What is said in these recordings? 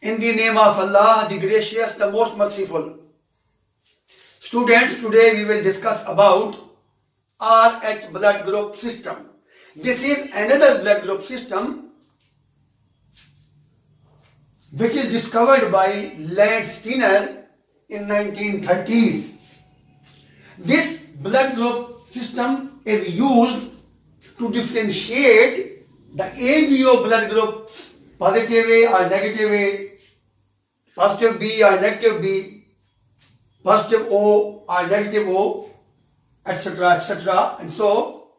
In the name of Allah, the gracious, the most merciful. Students, today we will discuss about RH blood group system. This is another blood group system which is discovered by Landsteiner in 1930s. This blood group system is used to differentiate the ABO blood groups, positive A or negative A, positive B or negative B, positive O or negative O, etc., etc. And so,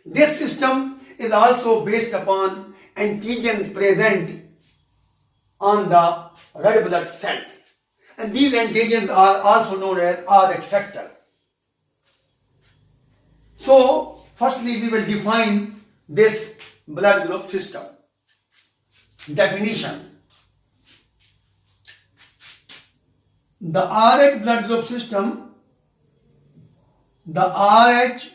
this system is also based upon antigen present on the red blood cells. And these antigens are also known as Rh factor. So, firstly we will define this blood group system. Definition. The RH blood group system, the RH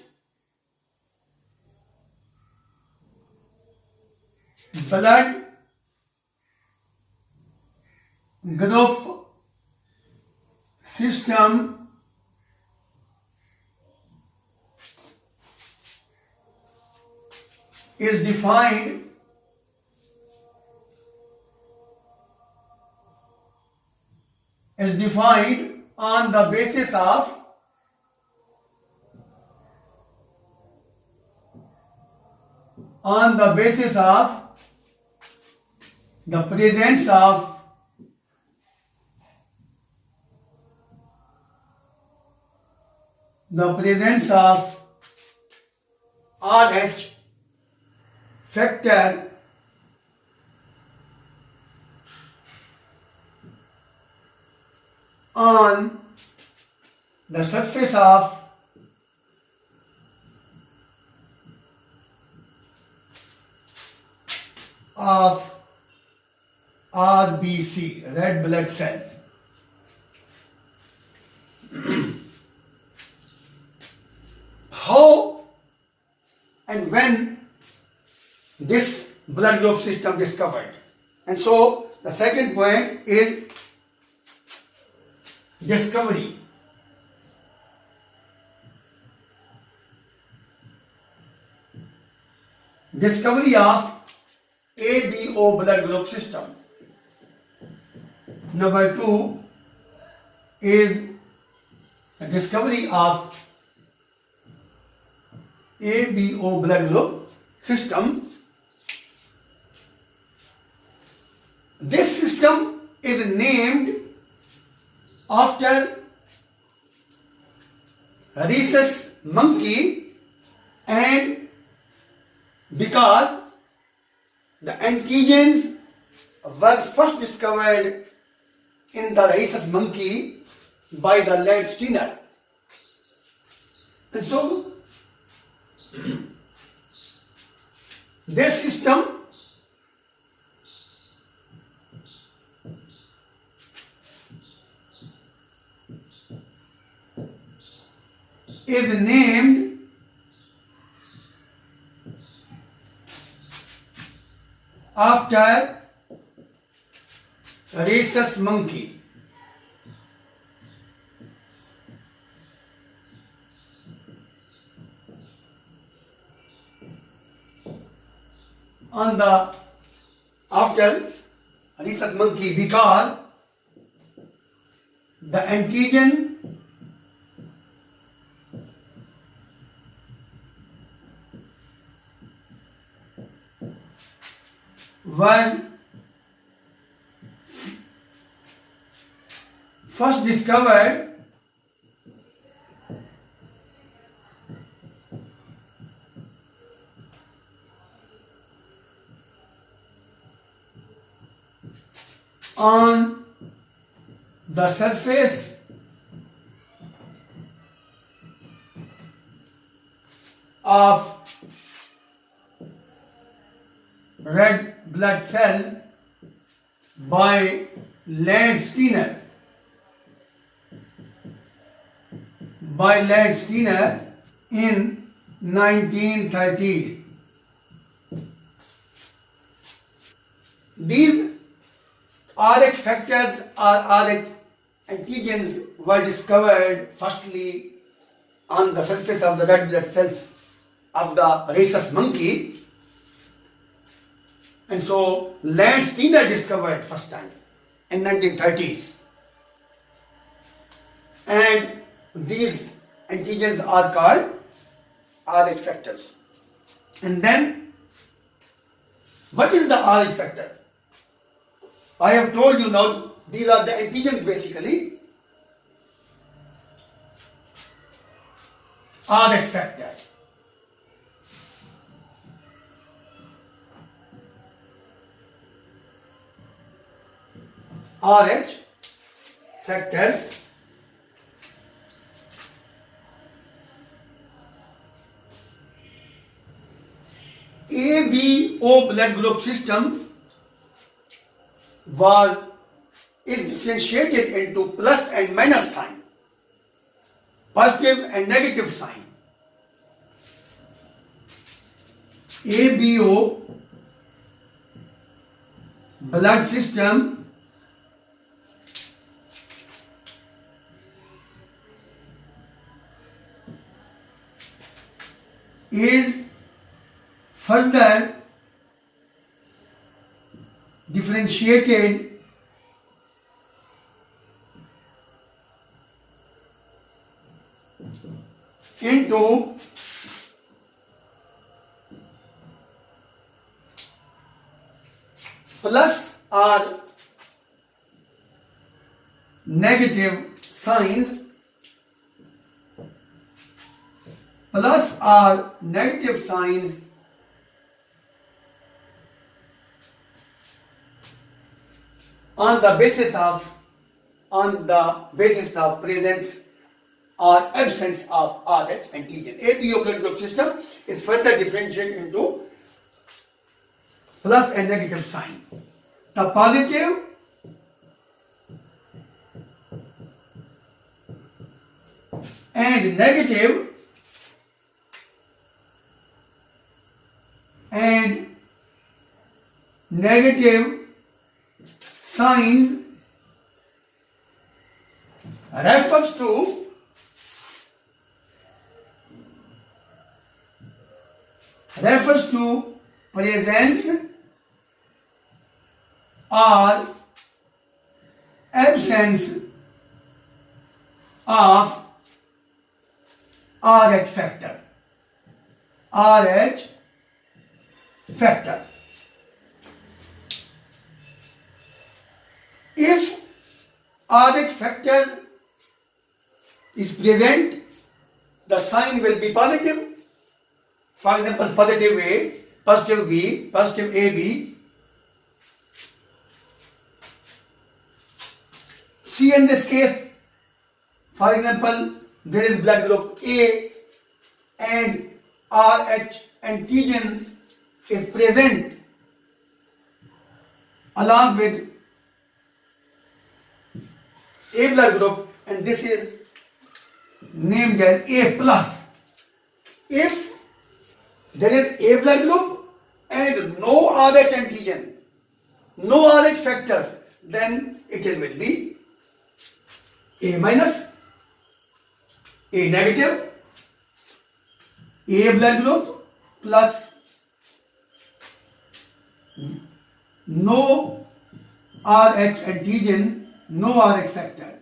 blood group system is defined on the basis of the presence of RH factor on the surface of RBC, red blood cells. How and when this blood group system discovered? And so the second point is discovery. Discovery of ABO blood group system. Number 2 is the discovery of ABO blood group system. This system is named after rhesus monkey, and because the antigens were first discovered in the rhesus monkey by the Landsteiner. And so, this system is named after rhesus monkey. After rhesus monkey, because the antigen were first discovered on the surface of red blood cells by Landsteiner. In 1930. These Rh factors or Rh antigens were discovered firstly on the surface of the red blood cells of the rhesus monkey. And so Landsteiner discovered first time in 1930s. And these antigens are called Rh factors. And then, what is the Rh factor? I have told you now, these are the antigens basically. Rh factor. Rh factors ABO blood group system is differentiated into plus and minus sign, positive and negative sign. ABO blood system is further differentiated into plus or negative signs, plus or negative signs on the basis of presence or absence of Rh antigen. ABO blood group system is further differentiated into plus and negative sign. The positive and negative signs refers to presence or absence of Rh factor. Rh factor. If Rh factor is present, the sign will be positive. For example, positive A, positive B, positive AB. See in this case, for example, there is blood group A and Rh antigen is present along with A blood group, and this is named as A plus. If there is A blood group and no Rh antigen, no Rh factor, then it will be A minus, A negative, A blood group plus no Rh antigen, no Rh factor.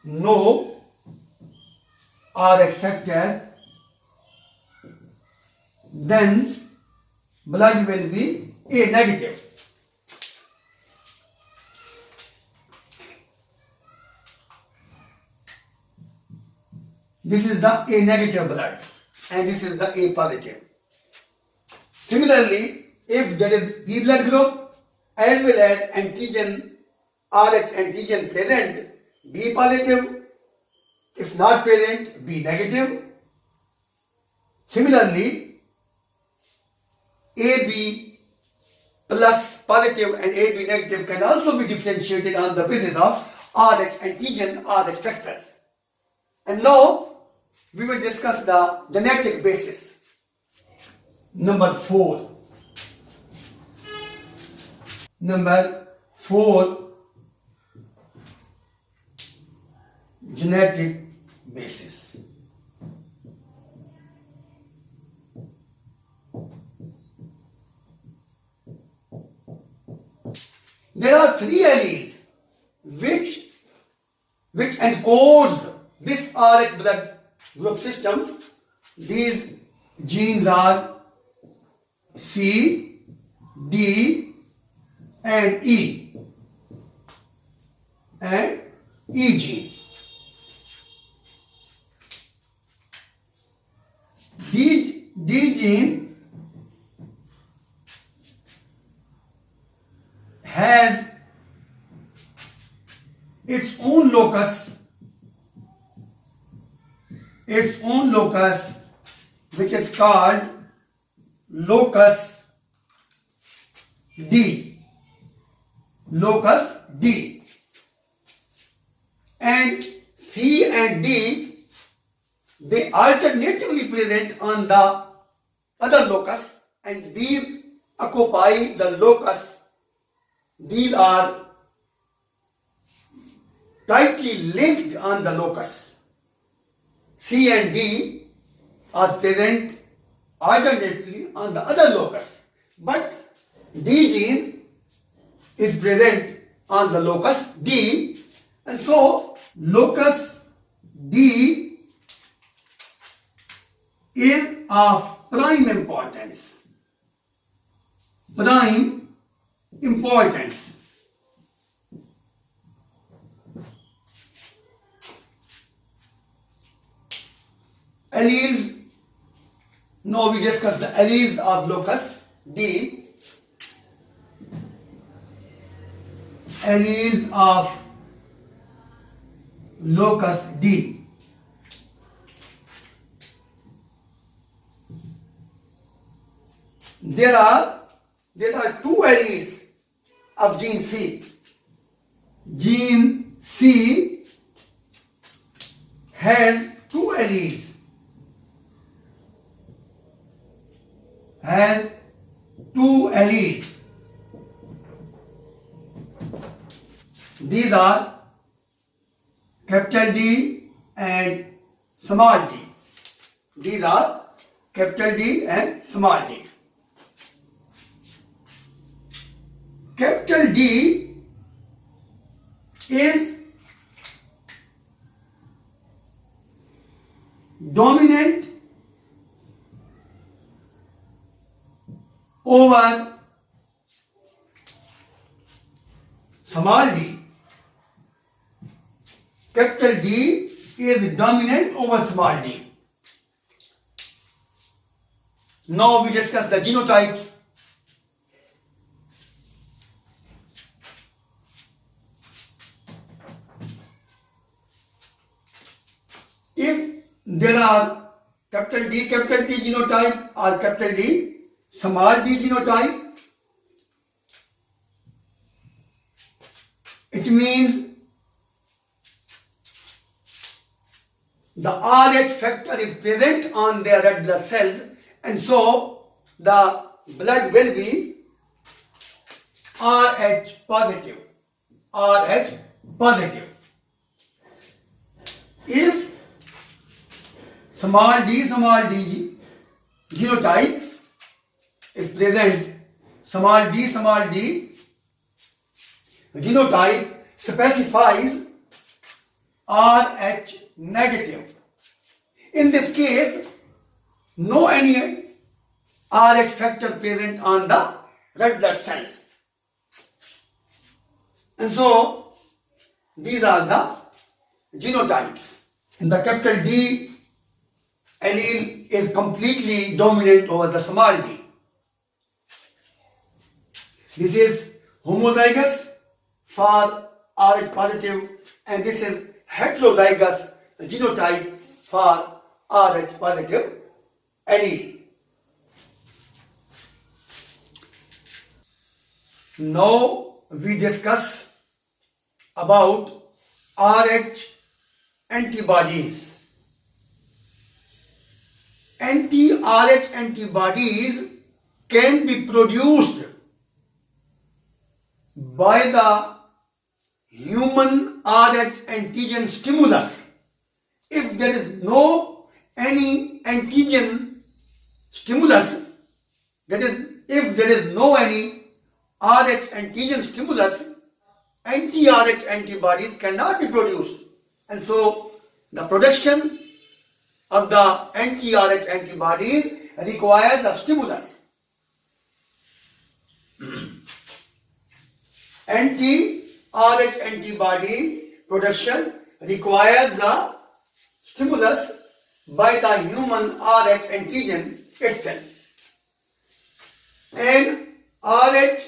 No Rh factor, then blood will be A negative. This is the A negative blood and this is the A positive. Similarly, if there is B blood group as well as antigen, Rh antigen present, B positive, if not present, B negative. Similarly, AB plus positive and AB negative can also be differentiated on the basis of Rh antigen, Rh factors. And now we will discuss the genetic basis. Number 4. Number 4, genetic basis. There are 3 alleles which encodes this Rh blood group system. These genes are C, D, and E, gene. D gene has its own locus, which is called locus D. And C and D, they alternatively present on the other locus, and these occupy the locus. These are tightly linked on the locus. C and D are present alternately on the other locus, but D gene is present on the locus D, and so locus D is of prime importance. Alleles. Now we discuss the alleles of locus D. Alleles of locus D. There are 2 alleles of gene C. Gene C has 2 alleles. These are capital D and small d. These are capital D and small d. Capital D is dominant over small d. Capital D is dominant over small d. Now we discuss the genotypes. If there are capital D genotype or capital D small d genotype, it means the Rh factor is present on their red blood cells, and so the blood will be Rh positive. If small d genotype is present, small d genotype specifies Rh negative. In this case, no any Rh factor present on the red blood cells. And so, these are the genotypes. And the capital D allele is completely dominant over the small d. This is homozygous for Rh positive, and this is heterozygous genotype for Rh positive allele. Now we discuss about Rh antibodies. Anti-Rh antibodies can be produced by the human Rh antigen stimulus. If there is no any antigen stimulus, that is, if there is no any Rh antigen stimulus, anti-Rh antibodies cannot be produced. And so the production of the anti-Rh antibodies requires a stimulus. Anti-Rh antibody production requires the stimulus by the human Rh antigen itself. An Rh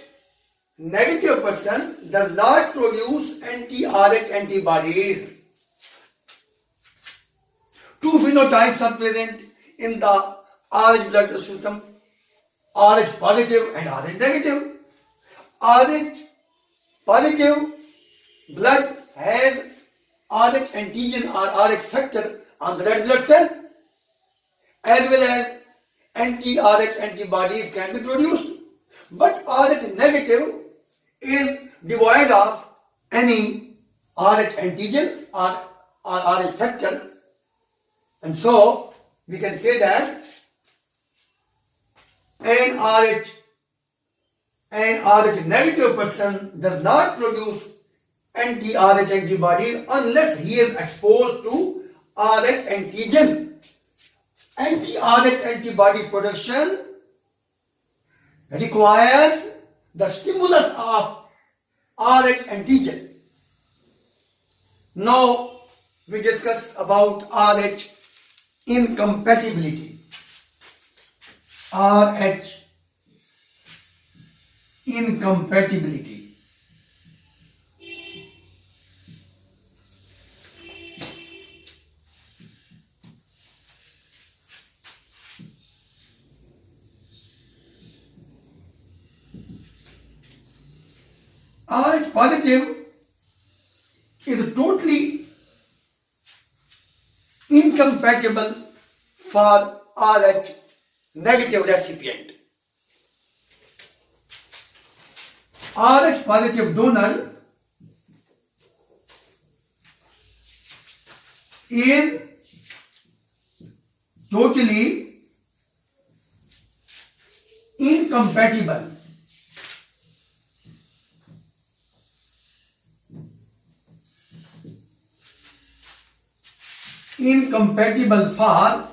negative person does not produce anti-Rh antibodies. Two phenotypes are present in the Rh blood system, Rh positive and Rh negative. Rh positive blood has Rh antigen or Rh factor on the red blood cell, as well as anti-Rh antibodies can be produced. But Rh negative is devoid of any Rh antigen or Rh factor, and so we can say that an Rh negative person does not produce anti-Rh antibodies unless he is exposed to Rh antigen. Anti-Rh antibody production requires the stimulus of Rh antigen. Now we discuss about Rh incompatibility. Rh incompatibility. Rh positive is totally incompatible for Rh negative recipient. Rh positive donor is totally incompatible for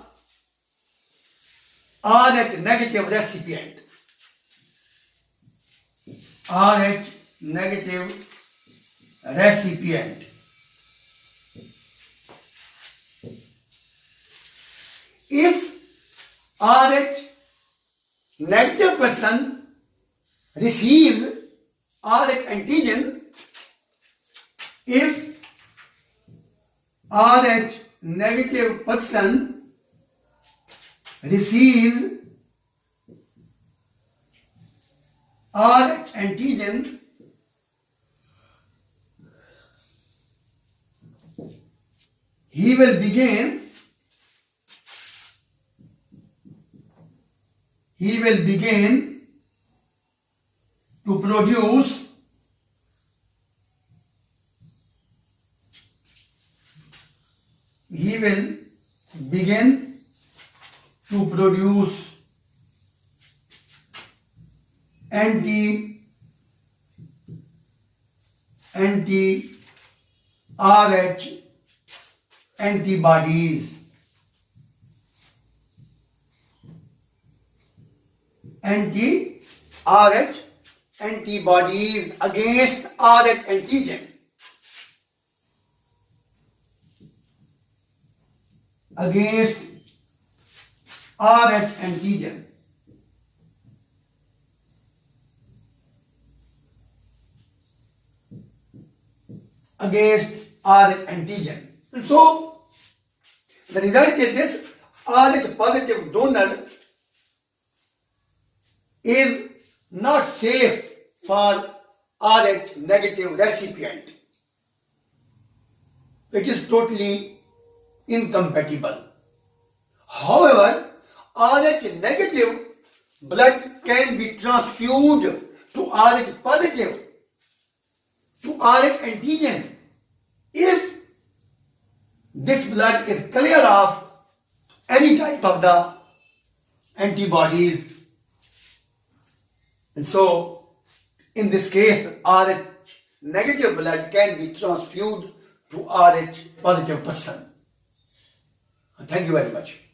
Rh negative recipient. Rh negative recipient. If Rh negative person receives Rh antigen, if Rh negative person receives Rh antigen, he will begin to produce anti-Rh antibodies. Anti-Rh antibodies against Rh antigen. Against Rh antigen. Against Rh antigen. And so the result is this: Rh positive donor is not safe for Rh negative recipient. It is totally incompatible. However, Rh negative blood can be transfused to Rh positive to Rh antigen if this blood is clear of any type of the antibodies. And so, in this case, Rh negative blood can be transfused to Rh positive person. Thank you very much.